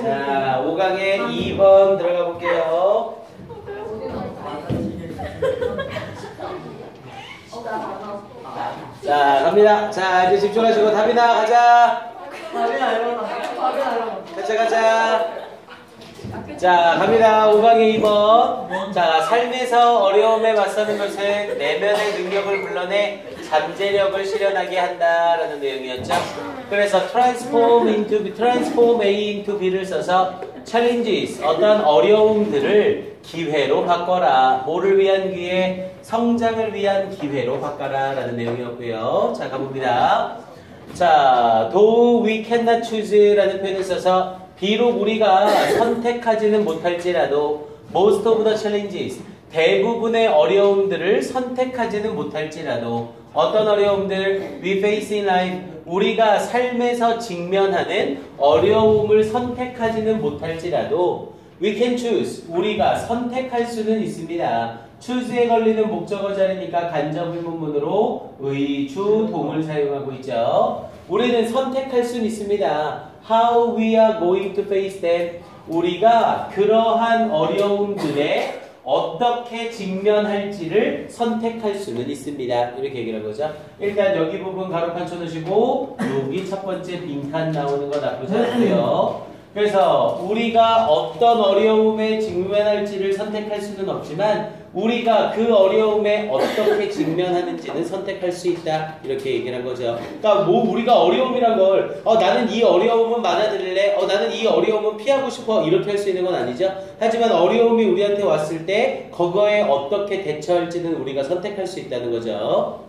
자, 5강에 2번 들어가 볼게요. 자, 갑니다. 자, 이제 집중하시고 답이나 가자. 가자. 자, 갑니다. 5강의 2번. 자, 삶에서 어려움에 맞서는 것은 내면의 능력을 불러내 잠재력을 실현하게 한다라는 내용이었죠. 그래서 transform A into B를 써서 challenges, 어떤 어려움들을 기회로 바꿔라. 뭐를 위한 기회? 성장을 위한 기회로 바꿔라 라는 내용이었고요. 자, 가봅니다. 자, though we cannot choose 라는 표현을 써서 비록 우리가 선택하지는 못할지라도 most of the challenges, 대부분의 어려움들을 선택하지는 못할지라도 어떤 어려움들? we face in life, 우리가 삶에서 직면하는 어려움을 선택하지는 못할지라도 we can choose, 우리가 선택할 수는 있습니다. choose에 걸리는 목적어 자리니까 간접 의문문으로 의주 동을 사용하고 있죠. 우리는 선택할 수는 있습니다. How we are going to face them, 우리가 그러한 어려움들에 어떻게 직면할지를 선택할 수는 있습니다. 이렇게 얘기를 한 거죠. 일단 여기 부분 가로판 쳐놓으시고 여기 첫 번째 빈칸 나오는 거 나쁘지 않고요. 그래서 우리가 어떤 어려움에 직면할지를 선택할 수는 없지만 우리가 그 어려움에 어떻게 직면하는지는 선택할 수 있다. 이렇게 얘기를 한 거죠. 그러니까 뭐 우리가 어려움이란 걸 나는 이 어려움은 받아들일래. 나는 이 어려움은 피하고 싶어. 이렇게 할 수 있는 건 아니죠. 하지만 어려움이 우리한테 왔을 때 그거에 어떻게 대처할지는 우리가 선택할 수 있다는 거죠.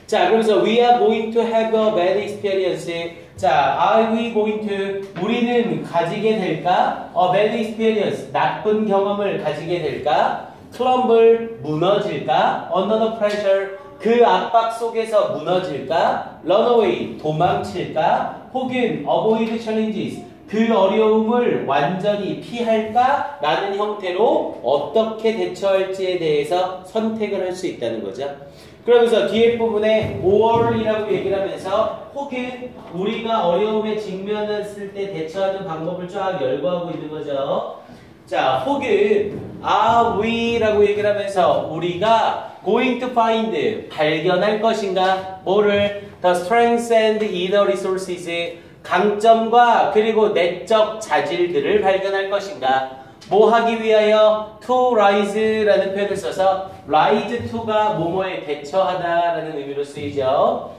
자, 그러면서 we are going to have a bad experience. 자, are we going to, 우리는 가지게 될까? A bad experience, 나쁜 경험을 가지게 될까? crumble, 무너질까? under the pressure, 그 압박 속에서 무너질까? run away, 도망칠까? 혹은 avoid challenges, 그 어려움을 완전히 피할까? 라는 형태로 어떻게 대처할지에 대해서 선택을 할 수 있다는 거죠. 그러면서 뒤에 부분에 or이라고 얘기를 하면서 혹은 우리가 어려움에 직면했을 때 대처하는 방법을 쫙 열거하고 있는 거죠. 자, 혹은 are we라고 얘기를 하면서 우리가 going to find, 발견할 것인가? 뭐를? the strengths and inner resources, 강점과 그리고 내적 자질들을 발견할 것인가? 뭐 하기 위하여? to rise라는 표현을 써서 rise to가 뭐뭐에 대처하다라는 의미로 쓰이죠.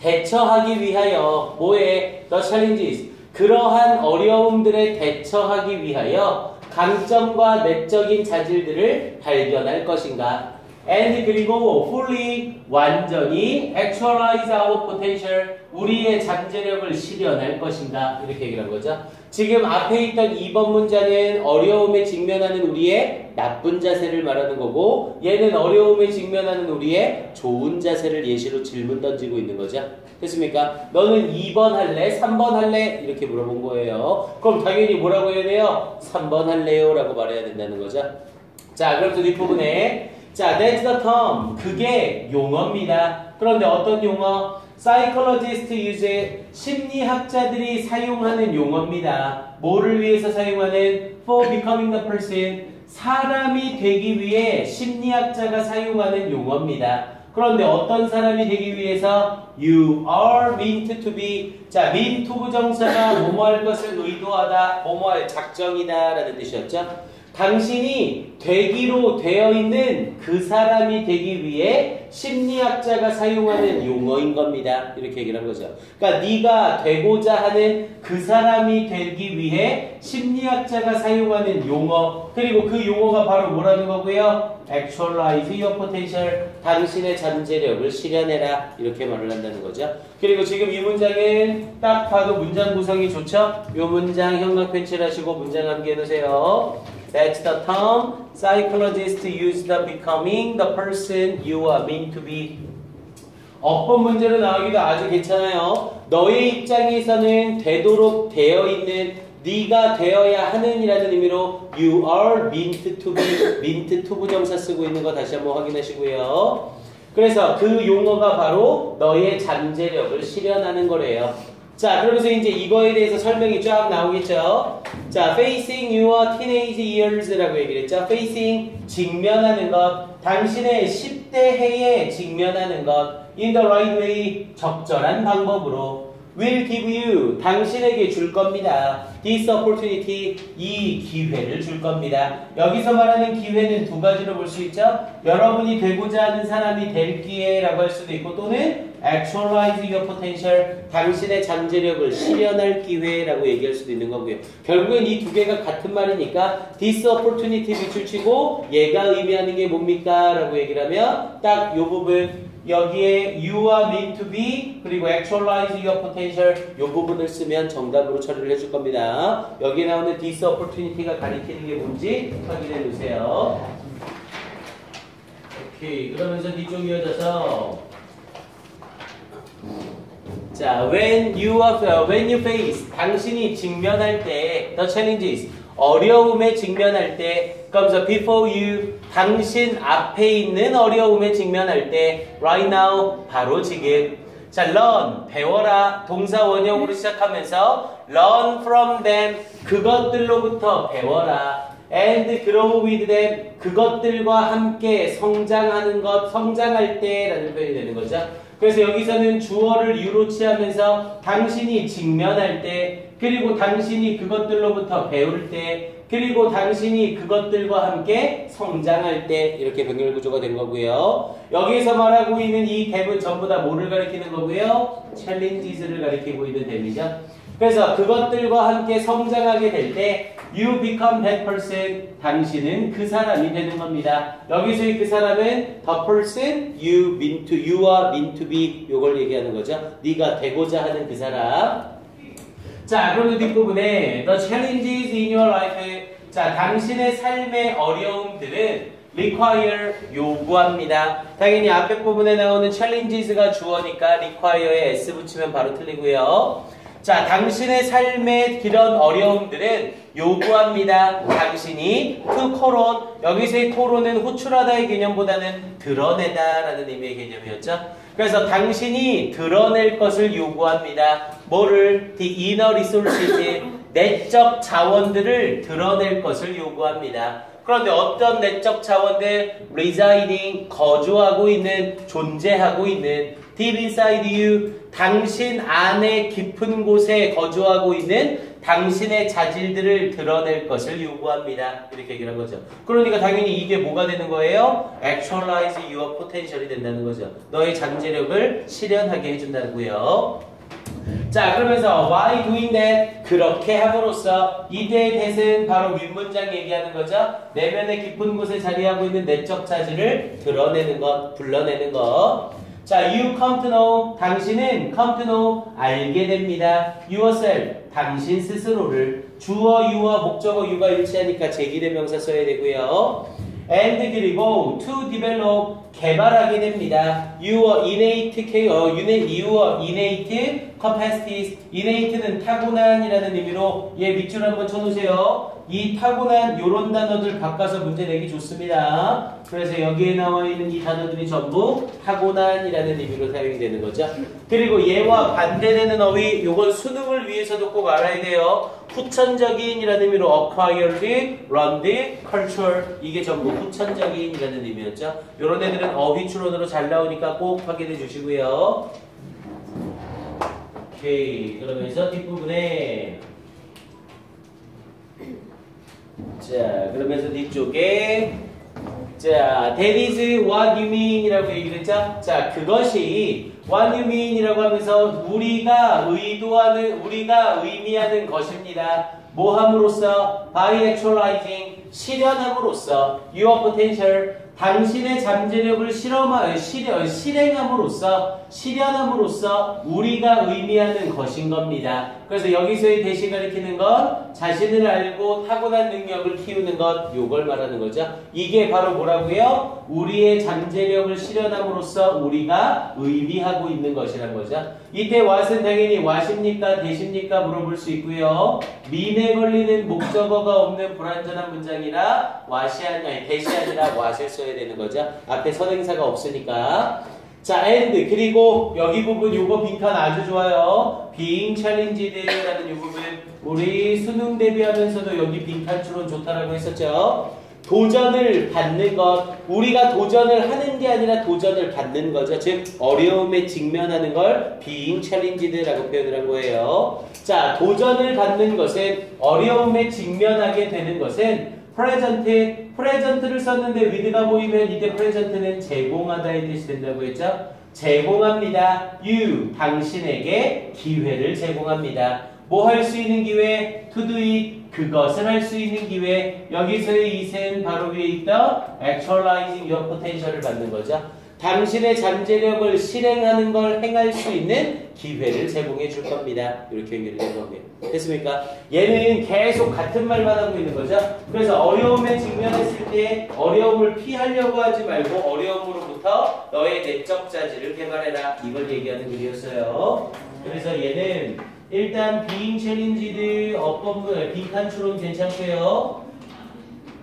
대처하기 위하여 뭐에? the challenges, 그러한 어려움들에 대처하기 위하여 강점과 내적인 자질들을 발견할 것인가? and 그리고 fully, 완전히 actualize our potential, 우리의 잠재력을 실현할 것인가? 이렇게 얘기를 한 거죠. 지금 앞에 있던 2번 문자는 어려움에 직면하는 우리의 나쁜 자세를 말하는 거고 얘는 어려움에 직면하는 우리의 좋은 자세를 예시로 질문 던지고 있는 거죠. 됐습니까? 너는 2번 할래? 3번 할래? 이렇게 물어본 거예요. 그럼 당연히 뭐라고 해야 돼요? 3번 할래요? 라고 말해야 된다는 거죠. 자, 그럼 또 뒷부분에 자, that's the term. 그게 용어입니다. 그런데 어떤 용어? Psychologists use, 심리학자들이 사용하는 용어입니다. 뭐를 위해서 사용하는? For becoming the person, 사람이 되기 위해 심리학자가 사용하는 용어입니다. 그런데 어떤 사람이 되기 위해서? You are meant to be. 자, mean to 부정사가 뭐뭐 할 것을 의도하다, 뭐뭐 할 작정이다 라는 뜻이었죠. 당신이 되기로 되어 있는 그 사람이 되기 위해 심리학자가 사용하는 용어인 겁니다. 이렇게 얘기를 한 거죠. 그러니까 네가 되고자 하는 그 사람이 되기 위해 심리학자가 사용하는 용어, 그리고 그 용어가 바로 뭐라는 거고요? Actualize your potential, 당신의 잠재력을 실현해라. 이렇게 말을 한다는 거죠. 그리고 지금 이 문장은 딱 봐도 문장 구성이 좋죠? 이 문장 형광 펜칠하시고 문장 암기해 놓으세요. That's the term psychologists use the becoming the person you are meant to be. 어법 문제로 나오기도 아주 괜찮아요. 너의 입장에서는 되도록 되어 있는, 네가 되어야 하는 이라는 의미로 you are meant to be, meant to 부정사 쓰고 있는 거 다시 한번 확인하시고요. 그래서 그 용어가 바로 너의 잠재력을 실현하는 거래요. 자, 그러면서 이제 이거에 대해서 설명이 쫙 나오겠죠. 자, facing your teenage years라고 얘기를 했죠. facing, 직면하는 것. 당신의 10대 해에 직면하는 것. in the right way, 적절한 방법으로. will give you, 당신에게 줄 겁니다. this opportunity, 이 기회를 줄 겁니다. 여기서 말하는 기회는 두 가지로 볼 수 있죠. 여러분이 되고자 하는 사람이 될 기회라고 할 수도 있고 또는 actualize your potential, 당신의 잠재력을 실현할 기회라고 얘기할 수도 있는 거고요. 결국엔 이 두 개가 같은 말이니까 this opportunity 밑줄 치고 얘가 의미하는 게 뭡니까? 라고 얘기를 하면 딱 이 부분 여기에 you와 mean to be 그리고 actualize your potential 이 부분을 쓰면 정답으로 처리를 해줄 겁니다. 여기에 나오는 this opportunity가 가리키는 게 뭔지 확인해 주세요. 오케이, 그러면서 뒤쪽 이어져서 자, when you face 당신이 직면할 때 the challenges 어려움에 직면할 때 그러면서 before you 당신 앞에 있는 어려움에 직면할 때 right now 바로 지금 자 learn 배워라 동사 원형으로 시작하면서 learn from them 그것들로부터 배워라 and grow with them 그것들과 함께 성장하는 것 성장할 때라는 표현이 되는 거죠. 그래서 여기서는 주어를 you로 취하면서 당신이 직면할 때 그리고 당신이 그것들로부터 배울 때 그리고 당신이 그것들과 함께 성장할 때 이렇게 병렬 구조가 된 거고요. 여기서 말하고 있는 이 댐은 전부 다 뭐를 가리키는 거고요? challenges를 가리키고 있는 댐이죠. 그래서 그것들과 함께 성장하게 될 때 you become that person 당신은 그 사람이 되는 겁니다. 여기서의 그 사람은 the person you are meant to be 요걸 얘기하는 거죠. 네가 되고자 하는 그 사람. 자, 그럼 뒷부분에 the challenges in your life 자, 당신의 삶의 어려움들은 require 요구합니다. 당연히 앞에 부분에 나오는 challenges가 주어니까 require에 s 붙이면 바로 틀리고요. 자, 당신의 삶의 그런 어려움들은 요구합니다. 당신이 to 코론 여기서의 코론은 호출하다의 개념보다는 드러내다라는 의미의 개념이었죠. 그래서 당신이 드러낼 것을 요구합니다. 뭐를? The inner resources, 내적 자원들을 드러낼 것을 요구합니다. 그런데 어떤 내적 자원들? residing, 거주하고 있는, 존재하고 있는 deep inside you, 당신 안에 깊은 곳에 거주하고 있는 당신의 자질들을 드러낼 것을 요구합니다. 이렇게 얘기를 한 거죠. 그러니까 당연히 이게 뭐가 되는 거예요? Actualize your potential이 된다는 거죠. 너의 잠재력을 실현하게 해준다고요. 자, 그러면서 why doing that? 그렇게 함으로써 이때의 that은 바로 윗문장 얘기하는 거죠. 내면의 깊은 곳에 자리하고 있는 내적 자질을 드러내는 것, 불러내는 것. 자, you come to know, 당신은 come to know, 알게 됩니다. yourself, 당신 스스로를. 주어 you와 목적어 you가 일치하니까 제기대명사 써야 되고요. and 그리고 to develop, 개발하게 됩니다. your innate capacities, innate는 타고난이라는 의미로 얘 밑줄 한번 쳐놓으세요. 이 타고난 요런 단어들 바꿔서 문제 내기 좋습니다. 그래서 여기에 나와 있는 이 단어들이 전부 타고난이라는 의미로 사용이 되는 거죠. 그리고 얘와 반대되는 어휘, 요건 수능을 위해서도 꼭 알아야 돼요. 후천적인이라는 의미로 acquired, learned, cultural, 이게 전부 후천적인이라는 의미였죠. 요런 애들은 어휘 추론으로 잘 나오니까 꼭 확인해 주시고요. 오케이, 그러면서 뒷부분에 자, 그러면서 뒤쪽에 자, that is what you mean 이라고 얘기를 했죠. 자, 그것이 what you mean 이라고 하면서 우리가 의미하는 것입니다. 뭐 함으로써? by actualizing, 실현함으로써 your potential, 당신의 잠재력을 실현함으로써 우리가 의미하는 것인 겁니다. 그래서 여기서의 대시 가리키는 건 자신을 알고 타고난 능력을 키우는 것, 요걸 말하는 거죠. 이게 바로 뭐라고요? 우리의 잠재력을 실현함으로써 우리가 의미하고 있는 것이란 거죠. 이때 what은 당연히 what입니까? 대십니까? 물어볼 수 있고요. mean에 걸리는 목적어가 없는 불완전한 문장이라 what이 아니라 대시 아니라 what을 써야 되는 거죠. 앞에 선행사가 없으니까. 자, and 그리고 여기 부분 요거 빈칸 아주 좋아요. being challenged라는 요 부분 우리 수능 대비하면서도 여기 빈칸 추론 좋다라고 했었죠. 도전을 받는 것, 우리가 도전을 하는 게 아니라 도전을 받는 거죠. 즉 어려움에 직면하는 걸 being challenged라고 표현을 한 거예요. 자, 도전을 받는 것은 어려움에 직면하게 되는 것은 present를 썼는데 with가 보이면 이때 present는 제공하다의 뜻이 된다고 했죠. 제공합니다. you, 당신에게 기회를 제공합니다. 뭐 할 수 있는 기회? to do it, 그것을 할 수 있는 기회. 여기서의 it은 바로 위에 있던 actualizing your potential을 받는 거죠. 당신의 잠재력을 실행하는 걸 행할 수 있는 기회를 제공해 줄 겁니다. 이렇게 연결이 된 겁니다. 됐습니까? 얘는 계속 같은 말만 하고 있는 거죠. 그래서 어려움에 직면했을 때 어려움을 피하려고 하지 말고 어려움으로부터 너의 내적 자질을 개발해라. 이걸 얘기하는 글이었어요. 그래서 얘는 일단 being challenged 어법문 빈칸 추론 괜찮고요.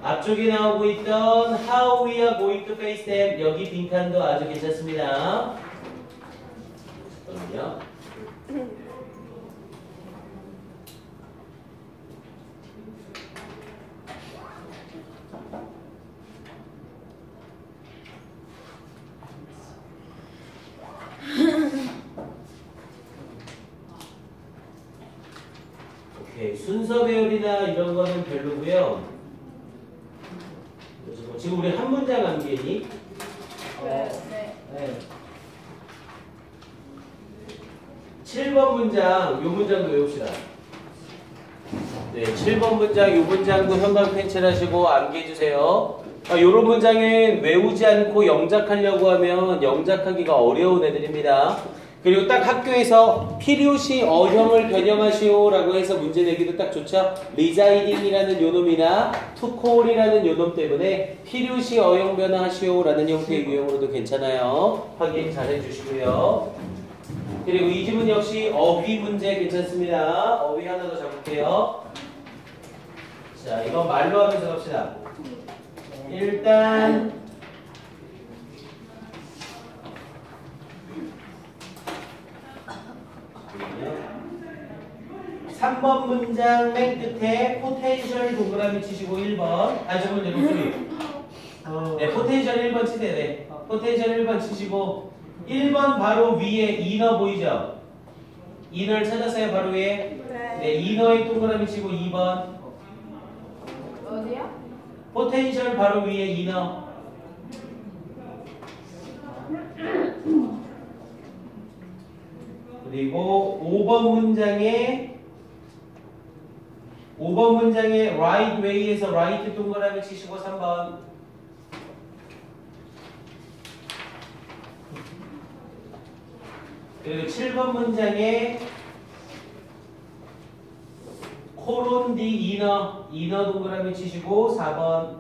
앞쪽에 나오고 있던 how we are going to face them 여기 빈칸도 아주 괜찮습니다. 잠깐만요. 오케이, 순서 배열이나 이런 거는 별로고요. 지금 우리 한 문장 암기니? 네. 7번 문장, 요 문장도 외웁시다. 네, 7번 문장, 요 문장도 현관 펜칠하시고 암기해주세요. 요런 문장은 외우지 않고 영작하려고 하면 영작하기가 어려운 애들입니다. 그리고 딱 학교에서 필요시 어형을 변형하시오 라고 해서 문제 내기도 딱 좋죠. residing이라는 요놈이나 to call이라는 요놈 때문에 필요시 어형 변화하시오 라는 형태의 유형으로도 괜찮아요. 확인 잘 해주시고요. 그리고 이 지문 역시 어휘 문제 괜찮습니다. 어휘 하나 더 잡을게요. 자, 이건 말로 하면서 갑시다. 일단 3번 문장 맨 끝에 포텐셜 동그라미 치시고 1번 다시 한번 내 목소리 네, 포텐셜 1번 치세요. 네. 포텐셜 1번 치시고 1번 바로 위에 이너 보이죠? 이너를 찾았어요 바로 위에? 네, 이너에 동그라미 치고 2번 어디요? 포텐셜 바로 위에 이너 그리고 5번 문장에 right way에서 right 동그라미 치시고 3번 그리고 7번 문장에 코론 디 이너 동그라미 치시고 4번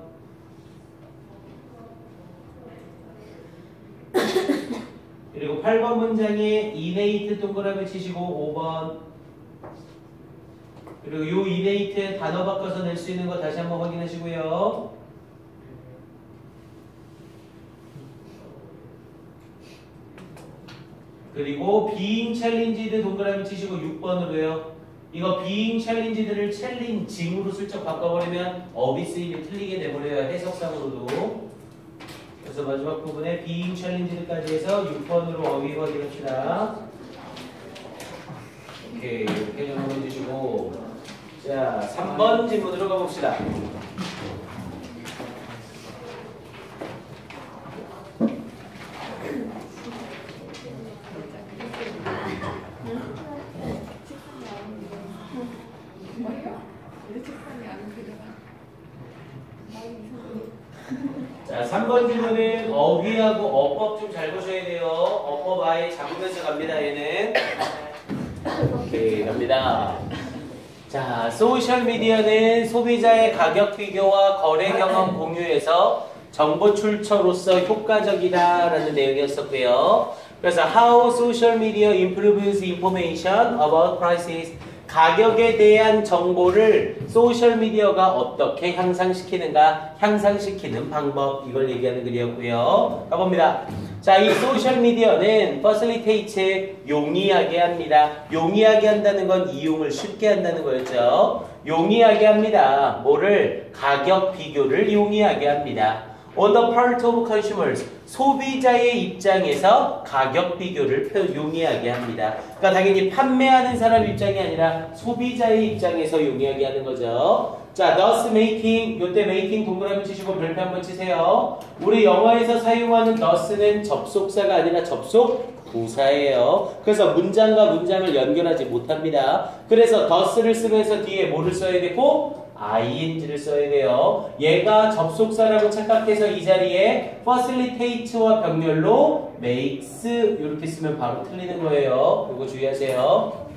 그리고 8번 문장에 innate 동그라미 치시고 5번 그리고 요 innate 단어 바꿔서 낼 수 있는 거 다시 한번 확인하시고요. 그리고 being challenged 동그라미 치시고 6번으로요. 이거 being challenged를 챌린징으로 슬쩍 바꿔버리면 어휘 쓰임이 틀리게 돼버려요. 해석상으로도. 그래서 마지막 부분에 being challenged까지 해서 6번으로 어휘 확인합시다. 오케이, 이렇게 정리해 주시고 자, 3번 질문으로 가봅시다. 자, 3번 질문은 어휘하고 어법 좀 잘 보셔야 돼요. 어법 아예 잡으면서 갑니다, 얘는. 오케이, 갑니다. 자, 소셜미디어는 소비자의 가격 비교와 거래 경험 공유에서 정보 출처로서 효과적이다라는 내용이었었고요. 그래서 how social media improves information about prices 가격에 대한 정보를 소셜미디어가 어떻게 향상시키는가, 향상시키는 방법, 이걸 얘기하는 글이었고요. 가봅니다. 자, 이 소셜미디어는 facilitate, 용이하게 합니다. 용이하게 한다는 건 이용을 쉽게 한다는 거였죠. 용이하게 합니다. 뭐를? 가격 비교를 용이하게 합니다. On the part of consumers, 소비자의 입장에서 가격 비교를 용이하게 합니다. 그러니까 당연히 판매하는 사람 입장이 아니라 소비자의 입장에서 용이하게 하는 거죠. 자, thus making, 요때 making 동그라미 치시고 별표 한번 치세요. 우리 영어에서 사용하는 thus는 접속사가 아니라 접속 부사예요. 그래서 문장과 문장을 연결하지 못합니다. 그래서 thus를 쓰면서 뒤에 뭐를 써야 되고? ing를 써야 돼요. 얘가 접속사라고 착각해서 이 자리에 facilitate와 병렬로 makes 이렇게 쓰면 바로 틀리는 거예요. 이거 주의하세요.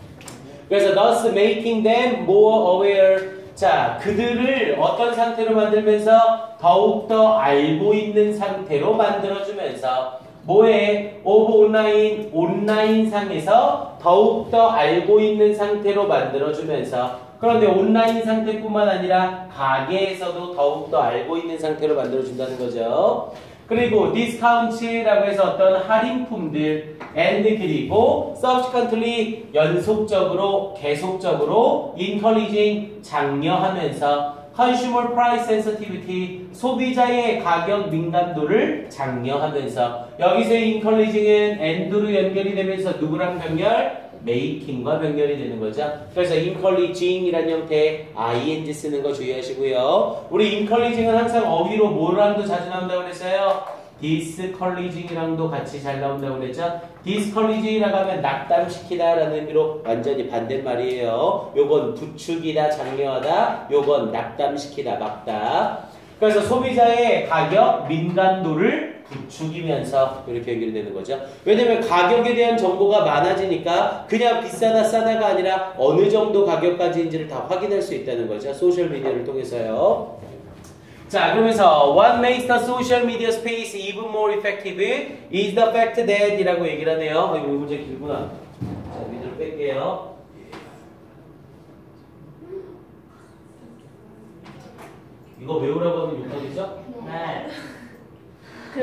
그래서 thus making them more aware. 자, 그들을 어떤 상태로 만들면서 더욱더 알고 있는 상태로 만들어주면서 뭐에? of online, 온라인상에서 더욱더 알고 있는 상태로 만들어주면서 그런데 온라인 상태뿐만 아니라 가게에서도 더욱더 알고 있는 상태로 만들어준다는 거죠. 그리고 디스카운트라고 해서 어떤 할인품들 and 그리고 subsequently 연속적으로 계속적으로 encouraging 장려하면서 consumer price sensitivity 소비자의 가격 민감도를 장려하면서 여기서의 encouraging은 and로 연결이 되면서 누구랑 병렬? making과 병렬이 되는 거죠. 그래서 encouraging이라는 형태의 ing 쓰는 거 주의하시고요. 우리 encouraging은 항상 어휘로 뭐랑도 자주 나온다고 그랬어요? discouraging이랑도 같이 잘 나온다고 그랬죠. discouraging이라고 하면 낙담시키다 라는 의미로 완전히 반대말이에요. 요건 부추기다, 장려하다, 요건 낙담시키다, 막다. 그래서 소비자의 가격 민감도를 부추기면서 이렇게 연결이 되는 거죠. 왜냐면 가격에 대한 정보가 많아지니까 그냥 비싸다 싸다가 아니라 어느 정도 가격까지인지를 다 확인할 수 있다는 거죠. 소셜미디어를 통해서요. 자, 그러면서 What makes the social media space even more effective is the fact that 이라고 얘기를 하네요. 이거 문제 길구나. 자, 밑으로 뺄게요. 이거 외우라고 하면 욕하겠죠? 네.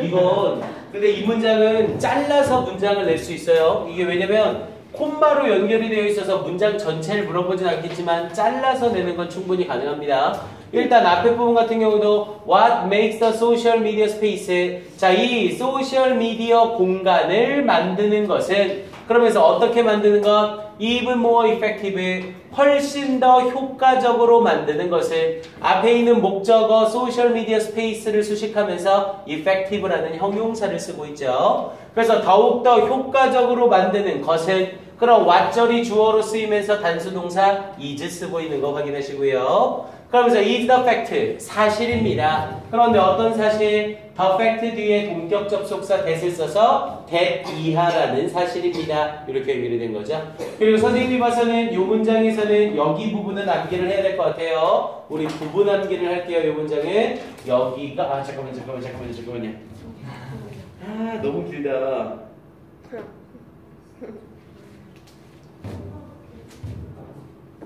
이건 근데 이 문장은 잘라서 문장을 낼 수 있어요. 이게 왜냐면 콤마로 연결이 되어 있어서 문장 전체를 물어보진 않겠지만 잘라서 내는 건 충분히 가능합니다. 일단 앞에 부분 같은 경우도 What makes the social media space? 자, 이 소셜 미디어 공간을 만드는 것은 그러면서 어떻게 만드는 것? Even more effective, 훨씬 더 효과적으로 만드는 것을 앞에 있는 목적어 소셜 미디어 스페이스를 수식하면서 effective라는 형용사를 쓰고 있죠. 그래서 더욱더 효과적으로 만드는 것은 그럼 what절이 주어로 쓰이면서 단수동사 is 쓰고 있는 거 확인하시고요. 그러면서 is the fact, 사실입니다. 그런데 어떤 사실? the fact 뒤에 동격 접속사 that을 써서 that 이하라는 사실입니다. 이렇게 연결이 된 거죠. 그리고 선생님이 봐서는 이 문장에서는 여기 부분은 암기를 해야 될 것 같아요. 우리 부분 암기를 할게요. 이 문장은 여기가 잠깐만요. 아, 너무 길다.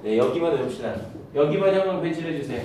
네, 여기만 외웁시다. 여기만 형을 배치를 해주세요.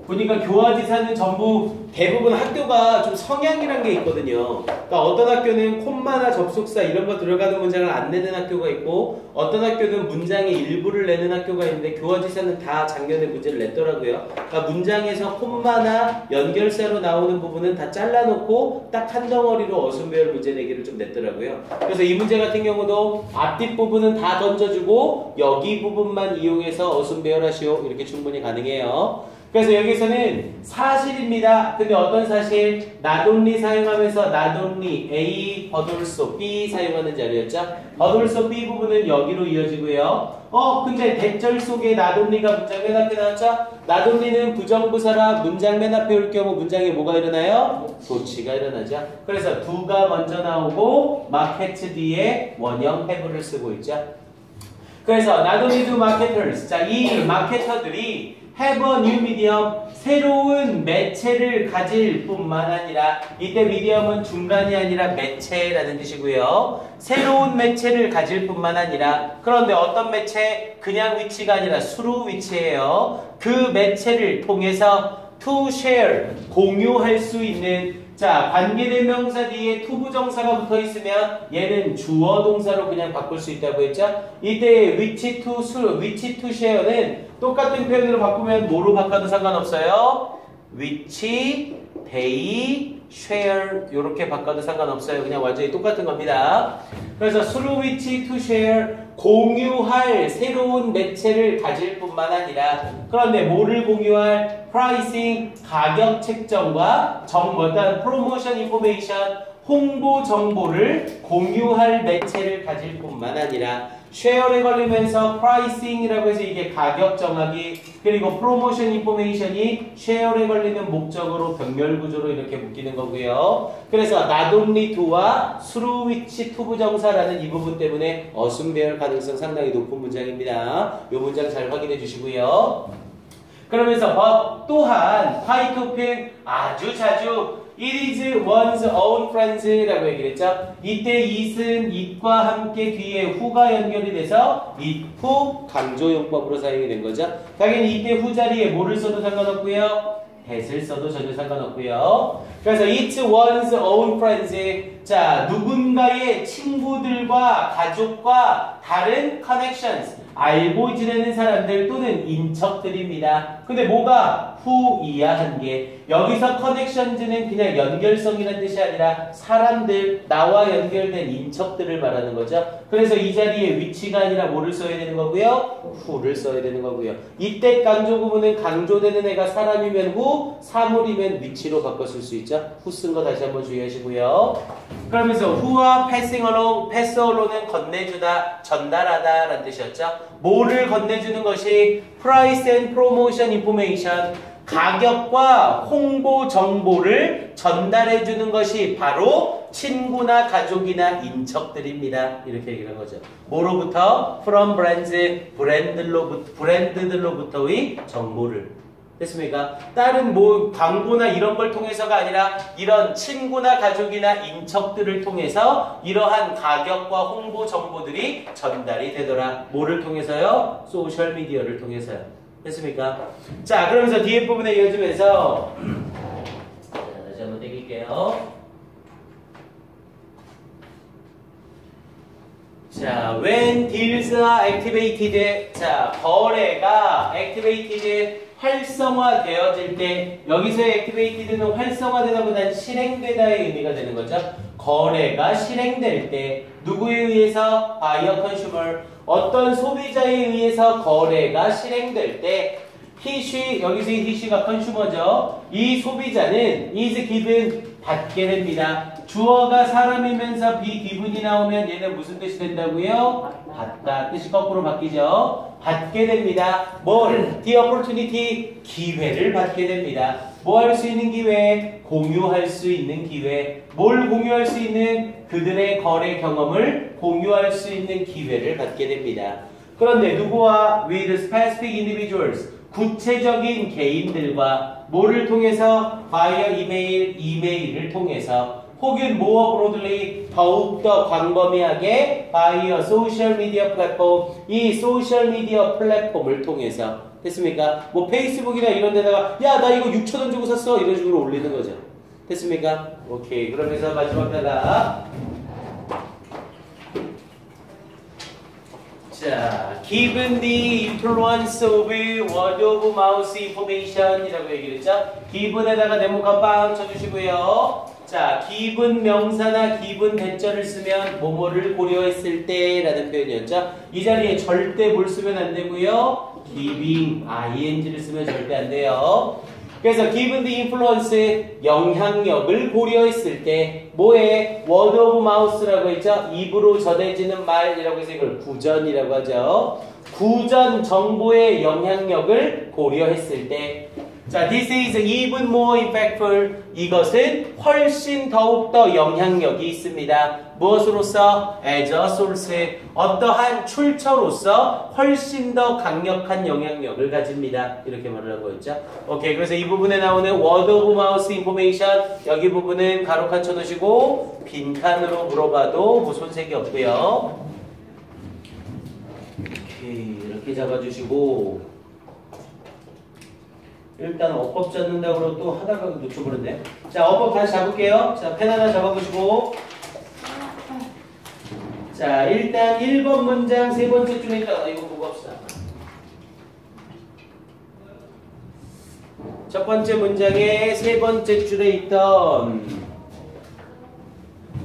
보니까 교화지사는 전부 대부분 학교가 좀 성향이란 게 있거든요. 그러니까 어떤 학교는 콤마나 접속사 이런 거 들어가는 문장을 안 내는 학교가 있고 어떤 학교는 문장의 일부를 내는 학교가 있는데 교화지사는 다 작년에 문제를 냈더라고요. 그러니까 문장에서 콤마나 연결사로 나오는 부분은 다 잘라놓고 딱 한 덩어리로 어순배열 문제 내기를 좀 냈더라고요. 그래서 이 문제 같은 경우도 앞뒷 부분은 다 던져주고 여기 부분만 이용해서 어순배열하시오. 이렇게 충분히 가능해요. 그래서 여기서는 사실입니다. 근데 어떤 사실? not only 사용하면서 not only A, but also B 사용하는 자리였죠. but also B 부분은 여기로 이어지고요. 근데 대절 속에 not only가 문장 맨 앞에 나왔죠? not only는 부정부사라 문장 맨 앞에 올 경우 문장에 뭐가 일어나요? 도치가 일어나죠. 그래서 do가 먼저 나오고 market 뒤에 원형 have를 쓰고 있죠. 그래서 not only do marketers, 자, 이 마케터들이 have a new medium. 새로운 매체를 가질 뿐만 아니라 이때 medium은 중간이 아니라 매체라는 뜻이고요. 새로운 매체를 가질 뿐만 아니라 그런데 어떤 매체? 그냥 위치가 아니라 수로 위치예요. 그 매체를 통해서 to share, 공유할 수 있는 자, 관계대명사 뒤에 투부정사가 붙어 있으면 얘는 주어 동사로 그냥 바꿀 수 있다고 했죠? 이때 which to share는 똑같은 표현으로 바꾸면 뭐로 바꿔도 상관없어요. which, they, share 이렇게 바꿔도 상관없어요. 그냥 완전히 똑같은 겁니다. 그래서 through which to share 공유할 새로운 매체를 가질 뿐만 아니라 그런데 뭐를 공유할? pricing 가격 책정과 어떤 promotion information 홍보 정보를 공유할 매체를 가질 뿐만 아니라 share에 걸리면서 pricing이라고 해서 이게 가격 정하기 그리고 promotion information이 share에 걸리는 목적으로 병렬 구조로 이렇게 묶이는 거고요. 그래서 not only to와 through which to 부정사라는 이 부분 때문에 어순배열 가능성 상당히 높은 문장입니다. 이 문장 잘 확인해 주시고요. 그러면서 but 또한 파이토펜 아주 자주 It is one's own friends라고 얘기를 했죠. 이때 it은 it과 함께 뒤에 who가 연결이 돼서 it, who 강조용법으로 사용이 된 거죠. 당연히 이때 who 자리에 뭐를 써도 상관없고요. that을 써도 전혀 상관없고요. 그래서 it's one's own friends. 자, 누군가의 친구들과 가족과 다른 connections. 알고 지내는 사람들 또는 인척들입니다. 근데 뭐가 who이야 한 게 여기서 connections는 그냥 연결성이라는 뜻이 아니라 사람들, 나와 연결된 인척들을 말하는 거죠. 그래서 이 자리에 위치가 아니라 뭐를 써야 되는 거고요? who를 써야 되는 거고요. 이때 강조 구문은 강조되는 애가 사람이면 who, 사물이면 위치로 바꿔 쓸 수 있죠. who 쓴 거 다시 한번 주의하시고요. 그러면서 who와 passing along, pass along은 건네주다, 전달하다 라는 뜻이었죠. 뭐를 건네주는 것이 price and promotion information 가격과 홍보 정보를 전달해 주는 것이 바로 친구나 가족이나 인척들입니다. 이렇게 얘기를 한 거죠. 뭐로부터? From brands, 브랜드들로부터의 정보를. 됐습니까? 다른 뭐 광고나 이런 걸 통해서가 아니라 이런 친구나 가족이나 인척들을 통해서 이러한 가격과 홍보 정보들이 전달이 되더라. 뭐를 통해서요? 소셜미디어를 통해서요. 됐습니까? 자, 그러면서 뒤에 부분에 이어지면서 다시 한번 땡길게요. 자, when deals are activated. 자, 거래가 activated 활성화되어질 때 여기서의 activated는 활성화되다보다는 실행되다의 의미가 되는 거죠. 거래가 실행될 때 누구에 의해서? by a consumer 어떤 소비자에 의해서 거래가 실행될 때 he, she, 여기서의 he, she가 consumer죠. 이 소비자는 is given 받게 됩니다. 주어가 사람이면서 be given이 나오면 얘는 무슨 뜻이 된다고요? 받다. 뜻이 거꾸로 바뀌죠. 받게 됩니다. 뭘? The opportunity, 기회를 받게 됩니다. 뭐 할 수 있는 기회? 공유할 수 있는 기회. 뭘 공유할 수 있는? 그들의 거래 경험을 공유할 수 있는 기회를 받게 됩니다. 그런데 누구와? With specific individuals. 구체적인 개인들과 뭐를 통해서? via email, 이메일을 통해서 혹은 more broadly 더욱더 광범위하게 via social media platform 이 소셜 미디어 플랫폼을 통해서 됐습니까? 뭐 페이스북이나 이런 데다가 야 나 이거 6,000원 주고 샀어 이런 식으로 올리는 거죠. 됐습니까? 오케이. 그러면서 마지막 단락 자, given the influence of word of mouth information 이라고 얘기를 했죠. given에다가 네모칸 빵 쳐주시고요. 자, given 명사나 given 대절을 쓰면 뭐뭐를 고려했을 때 라는 표현이었죠. 이 자리에 절대 뭘 쓰면 안 되고요. giving, ing를 쓰면 절대 안 돼요. 그래서 given the influence 영향력을 고려했을 때 뭐에 word of mouth라고 했죠. 입으로 전해지는 말이라고 해서 이걸 구전이라고 하죠. 구전 정보의 영향력을 고려했을 때 자, this is even more impactful. 이것은 훨씬 더욱더 영향력이 있습니다. 무엇으로서? as a source. 어떠한 출처로서 훨씬 더 강력한 영향력을 가집니다. 이렇게 말을 한 거였죠. 오케이. 그래서 이 부분에 나오는 word of mouth information. 여기 부분은 가로칸 쳐놓으시고 빈칸으로 물어봐도 뭐 손색이 없고요. 오케이. 이렇게 잡아주시고 일단 어법 잡는다고 또 하다가 놓쳐버렸네. 자, 어법 다시 잡을게요. 자, 펜 하나 잡아보시고. 자, 일단 1번 문장 세 번째 줄에 있다. 이거 보고 합시다. 첫 번째 문장의 세 번째 줄에 있던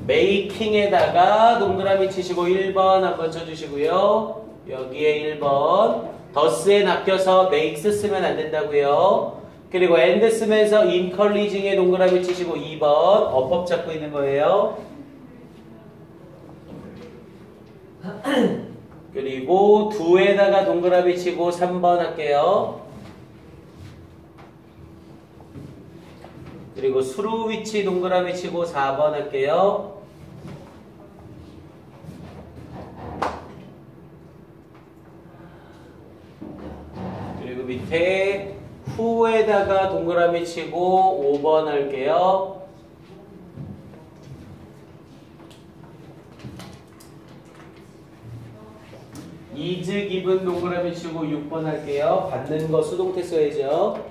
making에다가 동그라미 치시고 1번 한번 쳐주시고요. 여기에 1번. 더스에 낚여서 makes 쓰면 안 된다고요. 그리고 and 쓰면서 encouraging에 동그라미 치시고 2번 어법 잡고 있는 거예요. 그리고 do에다가 동그라미 치고 3번 할게요. 그리고 through which 동그라미 치고 4번 할게요. 그리고 밑에 who에다가 동그라미 치고 5번 할게요. is given 동그라미 치고 6번 할게요. 받는 거 수동태 써야죠.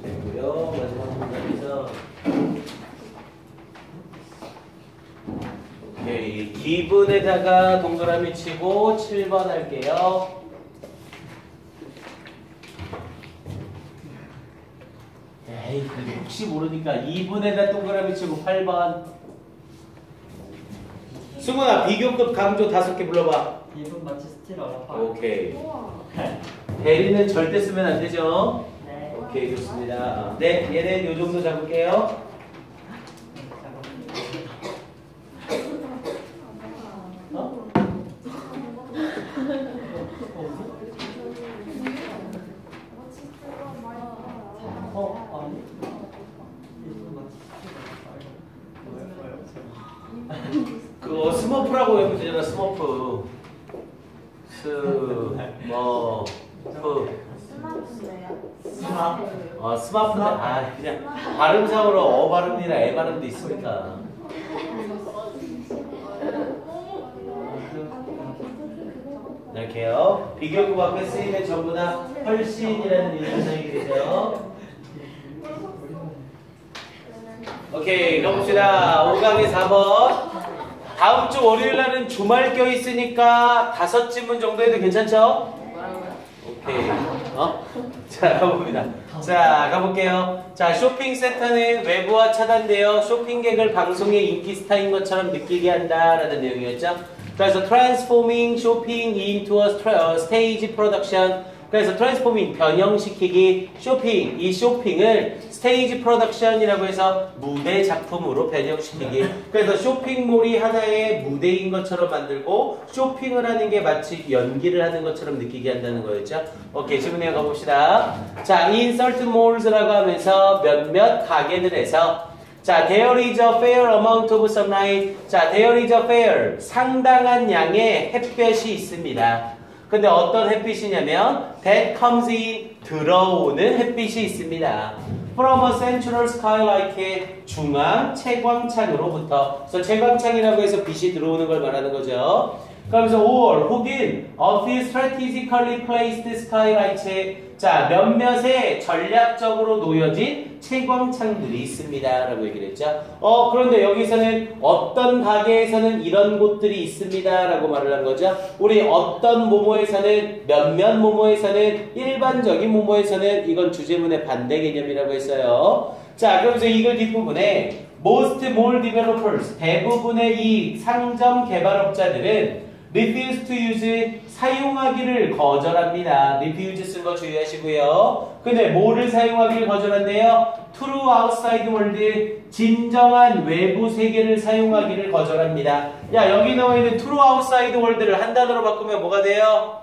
되고요. 마지막 문장에서 오케이. given에다가 동그라미 치고 7번 할게요. 에이, 그래도 혹시 모르니까 2분에다 동그라미 치고 8번. 승훈아, 비교급 강조 5개 불러봐. 2분 마치 스틸 어라파. 오케이. 대리는 절대 쓰면 안 되죠? 네. 오케이, 좋습니다. 네, 얘는 요 정도 잡을게요. 그거 스머프라고 하면 되잖아. 스머프. 스머프. 스마트인데요. 스마프. 아, 그냥 발음상으로 어 발음이나 애 발음도 있으니까. 이렇게요. 비교급 앞에 쓰이면 전부 다 훨씬이라는 인상이 되죠. 오케이, 가봅시다. 5강의 4번. 다음 주 월요일 날은 주말 껴 있으니까 5지문 정도 해도 괜찮죠? 오케이. 자, 가봅니다. 자, 가볼게요. 자, 쇼핑센터는 외부와 차단되어 쇼핑객을 방송의 인기 스타인 것처럼 느끼게 한다 라는 내용이었죠. 그래서 transforming shopping into a stage production. 그래서 트랜스포밍, 변형시키기, 쇼핑, 이 쇼핑을 스테이지 프로덕션이라고 해서 무대 작품으로 변형시키기. 그래서 쇼핑몰이 하나의 무대인 것처럼 만들고 쇼핑을 하는 게 마치 연기를 하는 것처럼 느끼게 한다는 거였죠. 오케이, 질문에 가봅시다. 자, in certain malls라고 하면서 몇몇 가게들에서 자, there is a fair amount of sunlight. 자, there is a fair, 상당한 양의 햇볕이 있습니다. 근데 어떤 햇빛이냐면 that comes in, 들어오는 햇빛이 있습니다. From a central skylight, 중앙 채광창으로부터. 그래서 채광창이라고 해서 빛이 들어오는 걸 말하는 거죠. 그러면서 or 혹은 a few strategically placed skylights. 자, 몇몇의 전략적으로 놓여진 채광창들이 있습니다 라고 얘기를 했죠. 그런데 여기서는 어떤 가게에서는 이런 곳들이 있습니다 라고 말을 한 거죠. 우리 어떤 모모에서는, 몇몇 모모에서는, 일반적인 모모에서는, 이건 주제문의 반대 개념이라고 했어요. 자, 그러면서 이걸 뒷부분에 most mall developers, 대부분의 이 상점 개발업자들은 refuse to use, 사용하기를 거절합니다. refuse 쓴 거 주의하시고요. 근데 뭐를 사용하기를 거절한대요? true outside world, 진정한 외부 세계를 사용하기를 거절합니다. 야, 여기 나와 있는 true outside world를 한 단어로 바꾸면 뭐가 돼요?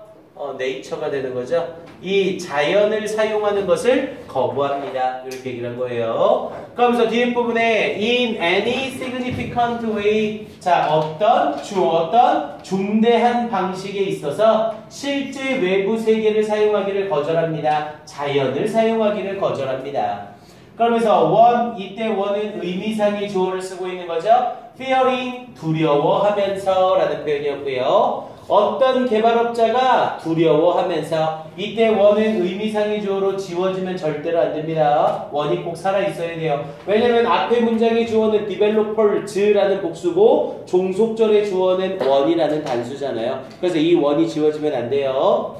네이처가 되는 거죠. 이 자연을 사용하는 것을 거부합니다. 이렇게 얘기를 한 거예요. 그러면서 뒤에 부분에 in any significant way 자 어떤 중대한 방식에 있어서 실제 외부 세계를 사용하기를 거절합니다. 자연을 사용하기를 거절합니다. 그러면서 이때 원은 의미상의 주어를 쓰고 있는 거죠. fearing 두려워하면서 라는 표현이었고요. 어떤 개발업자가 두려워하면서 이때 원은 의미상의 주어로 지워지면 절대로 안 됩니다. 원이 꼭 살아있어야 돼요. 왜냐면 앞에 문장의 주어는 developers라는 복수고 종속절의 주어는 원이라는 단수잖아요. 그래서 이 원이 지워지면 안 돼요.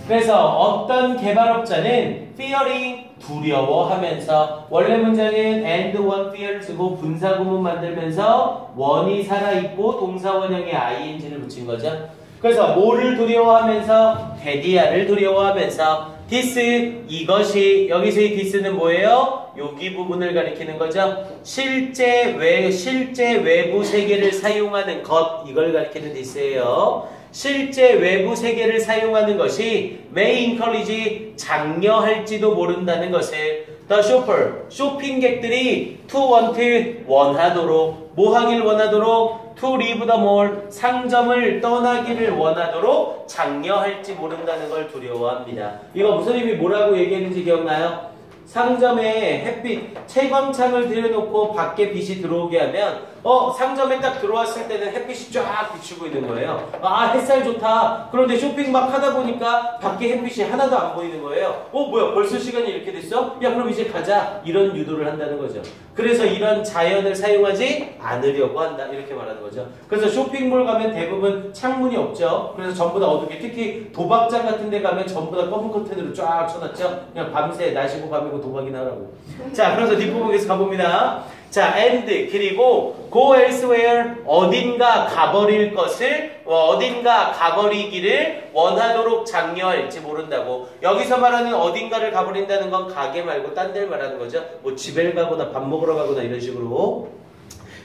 그래서 어떤 개발업자는 fearing 두려워하면서 원래 문장은 and one fears고 분사구문 만들면서 원이 살아있고 동사원형에 ing를 붙인 거죠. 그래서 뭐를 두려워하면서 대디아를 두려워하면서 this 이것이 여기서의 this는 뭐예요? 여기 부분을 가리키는 거죠. 실제 외부 세계를 사용하는 것 이걸 가리키는 this예요. 실제 외부 세계를 사용하는 것이 may encourage 장려할지도 모른다는 것을 the shopper 쇼핑객들이 to want 원하도록 뭐 하길 원하도록 to leave the mall 상점을 떠나기를 원하도록 장려할지 모른다는 걸 두려워합니다. 이거 무슨 의미 뭐라고 얘기했는지 기억나요? 상점에 햇빛 채광창을 들여놓고 밖에 빛이 들어오게 하면 상점에 딱 들어왔을 때는 햇빛이 쫙 비추고 있는 거예요. 아 햇살 좋다. 그런데 쇼핑 막 하다 보니까 밖에 햇빛이 하나도 안 보이는 거예요. 뭐야 벌써 시간이 이렇게 됐어? 야 그럼 이제 가자. 이런 유도를 한다는 거죠. 그래서 이런 자연을 사용하지 않으려고 한다. 이렇게 말하는 거죠. 그래서 쇼핑몰 가면 대부분 창문이 없죠. 그래서 전부 다 어둡게 특히 도박장 같은 데 가면 전부 다 검은 커튼으로 쫙 쳐놨죠. 그냥 밤새 낮이고 밤이고 도박이나 하라고. 자 그래서 뒷부분 계속 가봅니다. 자, and 그리고 go elsewhere 어딘가 가버릴 것을 어딘가 가버리기를 원하도록 장려할지 모른다고. 여기서 말하는 어딘가를 가버린다는 건 가게 말고 딴 데를 말하는 거죠. 뭐 집에 가거나 밥 먹으러 가거나 이런 식으로.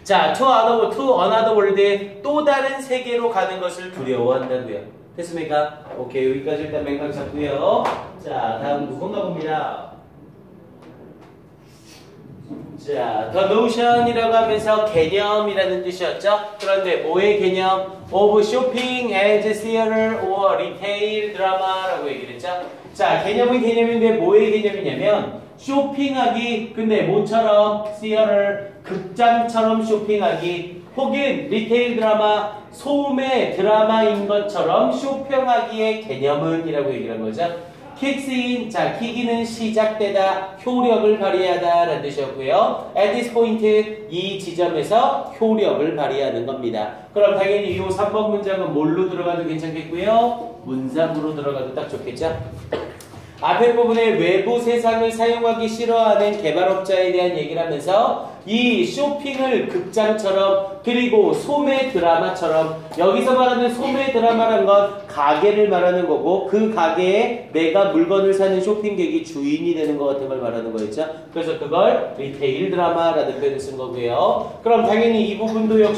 자, to another world 또 다른 세계로 가는 것을 두려워한다고요. 됐습니까? 오케이 여기까지 일단 맹강 잡고요. 자, 다음 부분 가봅니다. 자, the notion이라고 하면서 개념이라는 뜻이었죠. 그런데 뭐의 개념? of shopping as theater or retail drama라고 얘기를 했죠. 자, 개념은 개념인데 뭐의 개념이냐면 쇼핑하기, 근데 뭐처럼? theater, 극장처럼 쇼핑하기 혹은 리테일 드라마, 소매 드라마인 것처럼 쇼핑하기의 개념은 이라고 얘기를 한 거죠. kicks in, 자, 킥이는 시작되다, 효력을 발휘하다 라는 뜻이었고요. at this point, 이 지점에서 효력을 발휘하는 겁니다. 그럼 당연히 이 3번 문장은 뭘로 들어가도 괜찮겠고요. 문장으로 들어가도 딱 좋겠죠. 앞에 부분에 외부 세상을 사용하기 싫어하는 개발업자에 대한 얘기를 하면서 이 쇼핑을 극장처럼 그리고 소매 드라마처럼 여기서 말하는 소매 드라마란 건 가게를 말하는 거고 그 가게에 내가 물건을 사는 쇼핑객이 주인이 되는 것 같은 걸 말하는 거였죠. 그래서 그걸 리테일 드라마라는 표현을 쓴 거고요. 그럼 당연히 이 부분도 역시